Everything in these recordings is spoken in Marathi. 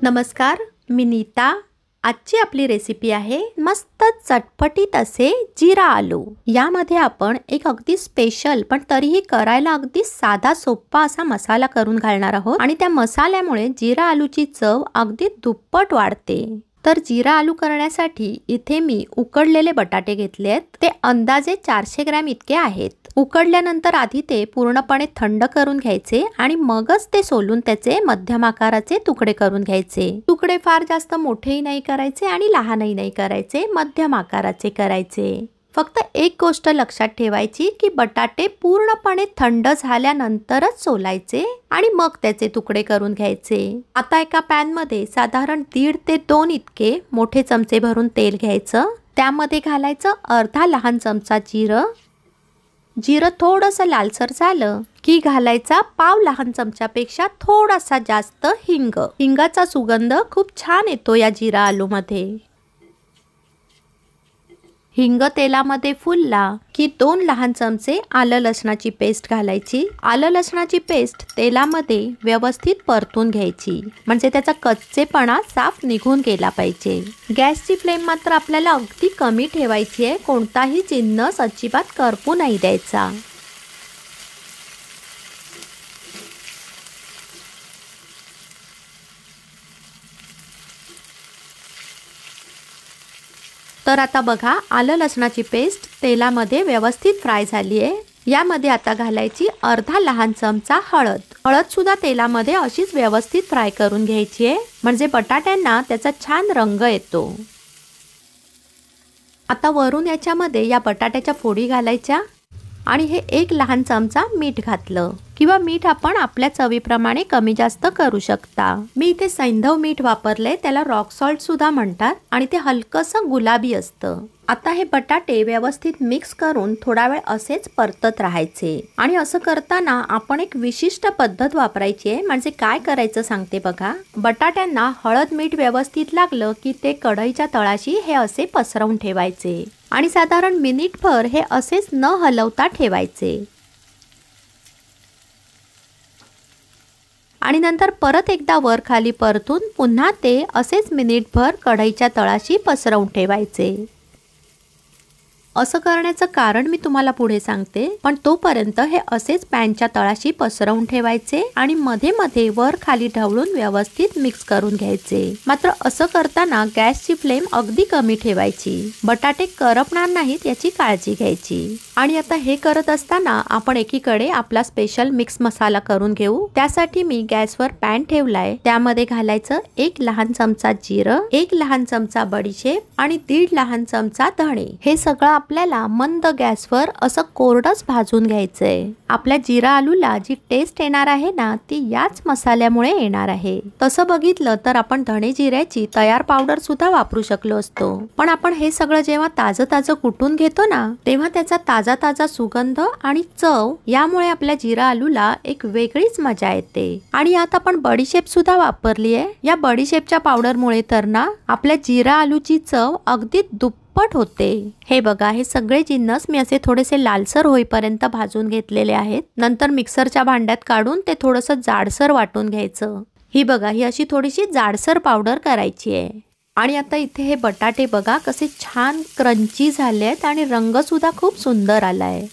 नमस्कार, मी नीता। आजची आपली रेसिपी आहे मस्त चटपटीत असे जिरा आलू। यामध्ये आपण एक अगदी स्पेशल पण तरीही करायला अगदी साधा सोपा असा मसाला करून घालणार आहोत आणि त्या मसाल्यामुळे जिरा आलूची चव अगदी दुप्पट वाढते। तर जिरा आलू करण्यासाठी इथे मी उकडलेले बटाटे घेतले आहेत। ते अंदाजे 400 ग्रॅम इतके आहेत। उकडल्यानंतर आधी ते पूर्णपणे थंड करून घ्यायचे आणि मगच ते सोलून त्याचे मध्यम आकाराचे तुकडे करून घ्यायचे। तुकडे फार जास्त मोठेही नाही करायचे आणि लहानही नाही करायचे, मध्यम आकाराचे करायचे। फक्त एक गोष्ट लक्षात ठेवायची की बटाटे पूर्णपणे थंड झाल्यानंतरच सोलायचे आणि मग त्याचे तुकडे करून घ्यायचे। आता एका पॅन मध्ये साधारण 1.5 ते 2 इतके मोठे चमचे भरून तेल घ्यायचं। त्यामध्ये घालायचं अर्धा लहान चमचा जिरं थोडंसं लालसर झालं की घालायचा पाव लहान चमच्यापेक्षा थोडासा जास्त हिंगाचा सुगंध खूप छान येतो या जिरा आलू मध्ये। हिंग तेलामध्ये फुलला की 2 लहान चमचे आलं लसणाची पेस्ट घालायची। आलं लसणाची पेस्ट तेलामध्ये व्यवस्थित परतून घ्यायची, म्हणजे त्याचा कच्चेपणा साफ निघून गेला पाहिजे। गॅसची फ्लेम मात्र आपल्याला अगदी कमी ठेवायची आहे, कोणताही जिन्नस अजिबात करपू नाही द्यायचा। तर आता बघा, आलं लसणाची पेस्ट तेलामध्ये व्यवस्थित फ्राय झाली आहे। यामध्ये आता घालायची अर्धा लहान चमचा हळद सुद्धा तेलामध्ये अशीच व्यवस्थित फ्राय करून घ्यायची आहे, म्हणजे बटाट्यांना त्याचा छान रंग येतो। आता वरून याच्यामध्ये या बटाट्याच्या फोडी घालायच्या आणि हे 1 लहान चमचा मीठ घातलं, किंवा मीठ आपण आपल्या चवीप्रमाणे कमी जास्त करू शकता। मी इथे सैंधव मीठ वापरले, त्याला रॉक सॉल्ट सुद्धा म्हणतात आणि ते हलकसं गुलाबी असतं। आता हे बटाटे व्यवस्थित मिक्स करून थोडा वेळ असेच परतत राहायचे आणि असं करताना आपण एक विशिष्ट पद्धत वापरायची आहे। म्हणजे काय करायचं सांगते बघा। बटाट्यांना हळद मीठ व्यवस्थित लागलं की ते कढईच्या तळाशी हे असे पसरवून ठेवायचे आणि साधारण मिनिटभर हे असेच न हलवता ठेवायचे आणि नंतर परत एकदा वर खाली परतून पुन्हा ते असेच मिनिटभर कढईच्या तळाशी पसरवून ठेवायचे। असं करण्याचं कारण मी तुम्हाला पुढे सांगते, पण तोपर्यंत हे असेच पॅनच्या तळाशी पसरवून ठेवायचे आणि मध्ये मध्ये वर खाली ढवळून व्यवस्थित मिक्स करून घ्यायचे। मात्र असं करताना गॅसची फ्लेम अगदी कमी ठेवायची, बटाटे करपणार नाहीत याची काळजी घ्यायची। आणि आता हे करत असताना आपण एकीकडे आपला स्पेशल मिक्स मसाला करून घेऊ। त्यासाठी मी गॅसवर पॅन ठेवलाय, त्यामध्ये घालायचं 1 लहान चमचा जिरं, 1 लहान चमचा बडीशेप आणि 1.5 लहान चमचा धणे। हे सगळं आपल्याला मंद गॅसवर असं कोरडंच भाजून घ्यायचंय। आपल्या जिरा आलूला जी टेस्ट येणार आहे ना, ती याच मसाल्यामुळे येणार आहे। तसं बघितलं तर आपण धणे जिऱ्याची तयार पावडर सुद्धा वापरू शकलो असतो, पण आपण हे सगळं जेव्हा ताजं कुटून घेतो ना, तेव्हा त्याचा ताजा सुगंध आणि चव यामुळे आपल्या जिरा आलूला एक वेगळीच मजा येते। आणि यात आपण बडीशेप सुद्धा वापरली आहे। या बडीशेपच्या पावडरमुळे तर ना आपल्या जिरा आलूची चव अगदी दुप्पट होते। हे बघा, हे सगळे जिन्नस मी असे थोडेसे लालसर होईपर्यंत भाजून घेतलेले आहेत। नंतर मिक्सरच्या भांड्यात काढून ते थोडंसं जाडसर वाटून घ्यायचं। ही बघा, ही अशी थोडीशी जाडसर पावडर करायची आहे। आणि आता इथे हे बटाटे बघा कसे छान क्रंची झालेत आणि रंग सुद्धा खूप सुंदर आलाय।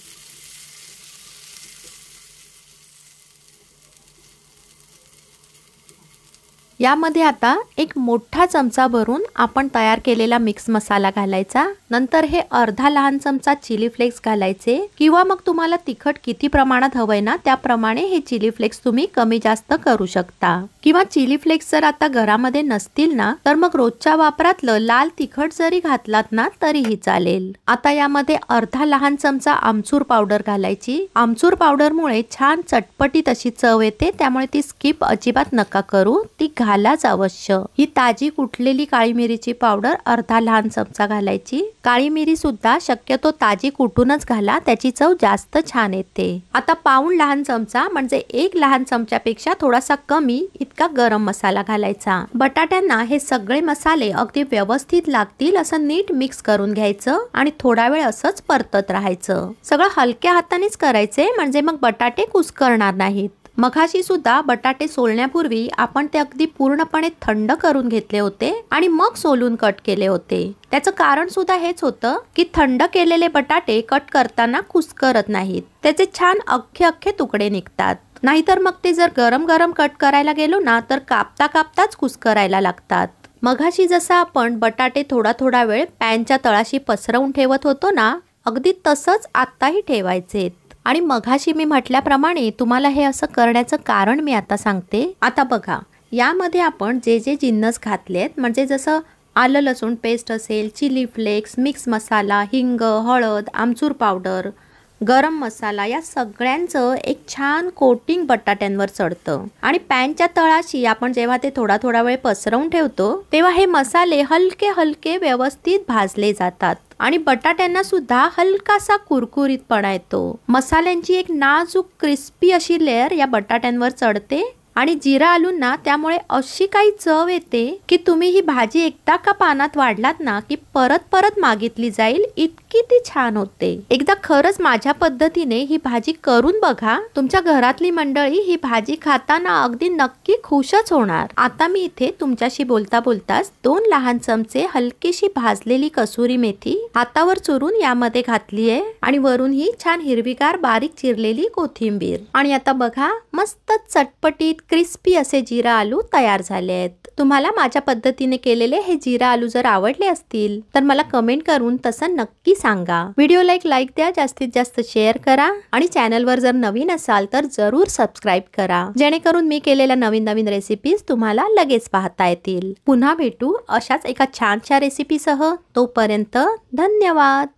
यामध्ये आता एक मोठा चमचा भरून आपण तयार केलेला मिक्स मसाला घालायचा। नंतर हे अर्धा लहान चमचा चिली फ्लेक्स घालायचे, किंवा मग तुम्हाला तिखट किती प्रमाणात हवंय ना त्याप्रमाणे हे चिली फ्लेक्स तुम्ही कमी जास्त करू शकता। किंवा चिली फ्लेक्स जर आता घरामध्ये नसतील ना, तर मग रोजच्या वापरातलं लाल तिखट जरी घातलात ना तरीही चालेल। आता यामध्ये अर्धा लहान चमचा आमचूर पावडर घालायची। आमचूर पावडरमुळे छान चटपटीत अशी चव येते, त्यामुळे ती स्किप अजिबात नका करू, ती घालाच अवश्य। ही ताजी कुटलेली काळी मिरीची पावडर अर्धा लहान चमचा घालायची। काळी मिरी सुद्धा शक्यतो ताजी कुटूनच घाला, त्याची चव जास्त छान येते। आता पाऊण लहान चमचा म्हणजे 1 लहान चमच्यापेक्षा थोडासा कमी इतका गरम मसाला घालायचा। बटाट्यांना हे सगळे मसाले अगदी व्यवस्थित लागतील असं नीट मिक्स करून घ्यायचं आणि थोडा वेळ असंच परतत राहायचं। सगळं हलक्या हातानेच करायचे, म्हणजे मग बटाटे कुस्करणार नाहीत। मघाशी सुद्धा बटाटे सोलण्यापूर्वी आपण ते अगदी पूर्णपणे थंड करून घेतले होते आणि मग सोलून कट केले होते. त्याचं कारण सुद्धा हेच होतं की थंड केलेले बटाटे कट करताना कुस्करत नाहीत, त्याचे छान अख्खे अख्खे तुकडे निघतात. नाहीतर मग ते जर गरम गरम कट करायला गेलो ना तर कापता कापताच कुस्करायला लागतात. मघाशी जसा आपण बटाटे थोडा थोडा वेळ पॅनच्या तळाशी पसरवून ठेवत होतो ना, अगदी तसंच आत्ताही ठेवायचे. आणि मघाशी मी म्हटल्याप्रमाणे तुम्हाला हे असं करण्याचं कारण मी आता सांगते. आता बघा, यामध्ये आपण जे जे जिन्नस घातलेत, म्हणजे जसं आलं लसूण पेस्ट असेल, चिली फ्लेक्स, मिक्स मसाला, हिंग, हळद, आमचूर पावडर, गरम मसाला, या सगळ्यांचं एक छान कोटिंग बटाट्यांवर चढतं. आणि पॅनच्या तळाशी आपण जेव्हा ते थोडा थोडा वेळ पसरवून ठेवतो तेव्हा हे मसाले हलके हलके व्यवस्थित भाजले जातात आणि बटाट्यांना सुद्धा हलकासा कुरकुरीतपणा येतो. मसाल्यांची एक नाजूक क्रिस्पी अशी लेअर या बटाट्यांवर चढते आणि जिरा आलूंना त्यामुळे अशी काही चव येते की तुम्ही ही भाजी एकदा का पानात वाढलात ना की परत परत मागितली जाईल, इतकी ती छान होते. एकदा खरंच माझ्या पद्धतीने ही भाजी करून बघा, तुमच्या घरातली मंडळी ही भाजी खाताना अगदी नक्की खुशच होणार. आता मी इथे तुमच्याशी बोलता बोलताच 2 लहान चमचे हलकीशी भाजलेली कसुरी मेथी हातावर चुरून यामध्ये घातली आहे आणि वरून ही छान हिरवीगार बारीक चिरलेली कोथिंबीर. आणि आता बघा, मस्त चटपटीत क्रिस्पी असे जिरा आलू तयार झाले आहेत. तुम्हाला माझ्या पद्धतीने केलेले हे जिरा आलू जर आवडले असतील तर मला कमेंट करून तसं नक्की सांगा. व्हिडिओला एक लाईक द्या, जास्तीत जास्त शेअर करा आणि चॅनलवर जर नवीन असाल तर जरूर सबस्क्राईब करा, जेणेकरून मी केलेल्या नवीन नवीन रेसिपीज तुम्हाला लगेच पाहता येतील. पुन्हा भेटू अशाच एका छानशा रेसिपीसह. तोपर्यंत धन्यवाद.